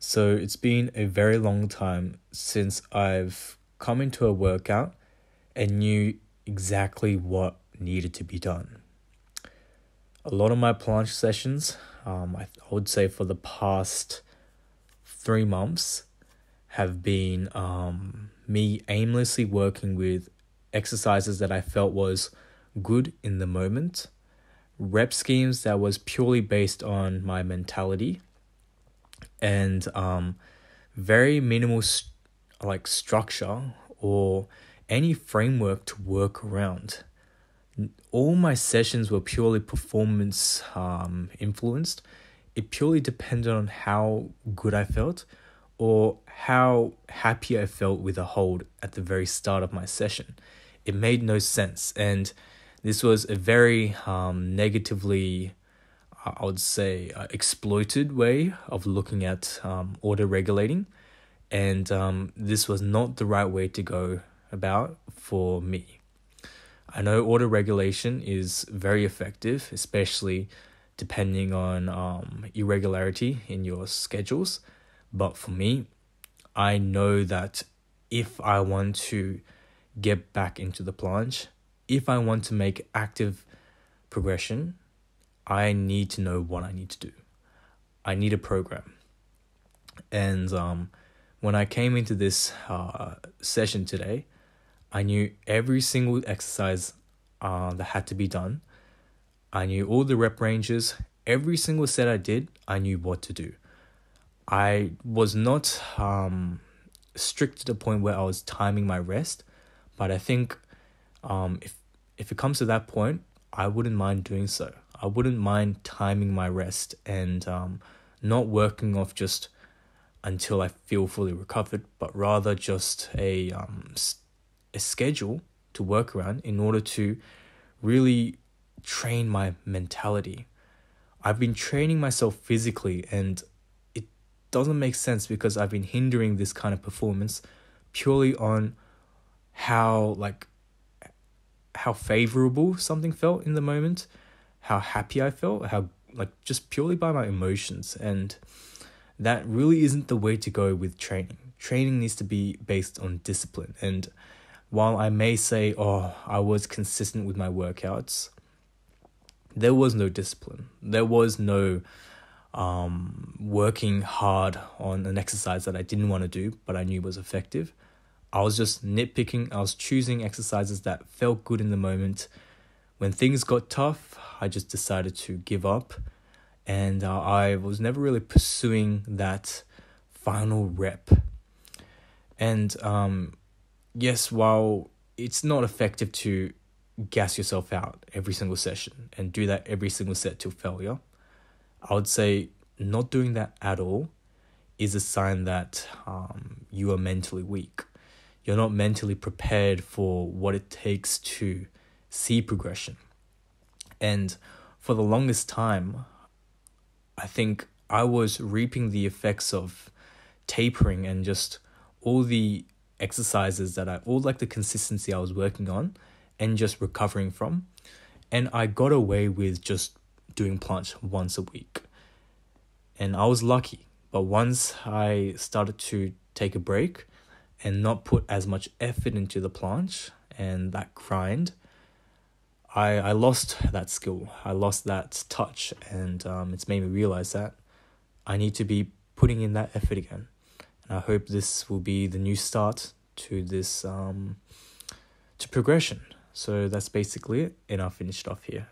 So it's been a very long time since I've come into a workout and knew exactly what needed to be done. A lot of my planche sessions, I would say for the past 3 months, have been me aimlessly working with exercises that I felt was good in the moment, rep schemes that was purely based on my mentality, and very minimal structure or any framework to work around. All my sessions were purely performance influenced. It purely depended on how good I felt or how happy I felt with a hold at the very start of my session. It made no sense, and this was a very negatively, I would say, exploited way of looking at auto-regulating, and this was not the right way to go about for me. I know auto-regulation is very effective, especially depending on irregularity in your schedules. But for me, I know that if I want to get back into the planche, if I want to make active progression, I need to know what I need to do. I need a program. And when I came into this session today, I knew every single exercise that had to be done. I knew all the rep ranges. Every single set I did, I knew what to do. I was not strict to the point where I was timing my rest, but I think if it comes to that point, I wouldn't mind doing so. I wouldn't mind timing my rest and not working off just until I feel fully recovered, but rather just a schedule to work around in order to really train my mentality. I've been training myself physically, and it doesn't make sense because I've been hindering this kind of performance purely on how favorable something felt in the moment, how happy I felt, how just purely by my emotions. And that really isn't the way to go with training. Training needs to be based on discipline. And while I may say, I was consistent with my workouts, there was no discipline. There was no working hard on an exercise that I didn't want to do, but I knew was effective. I was just nitpicking. I was choosing exercises that felt good in the moment. When things got tough, I just decided to give up. And I was never really pursuing that final rep. And yes, while it's not effective to gas yourself out every single session and do that every single set till failure, I would say not doing that at all is a sign that you are mentally weak. You're not mentally prepared for what it takes to see progression. And for the longest time, I think I was reaping the effects of tapering and just all the exercises the consistency I was working on and just recovering from. And I got away with just doing planche once a week. And I was lucky. But once I started to take a break and not put as much effort into the planche and that grind, I lost that skill. I lost that touch, and it's made me realize that I need to be putting in that effort again. And I hope this will be the new start to this to progression. So that's basically it, and I'll finish it off here.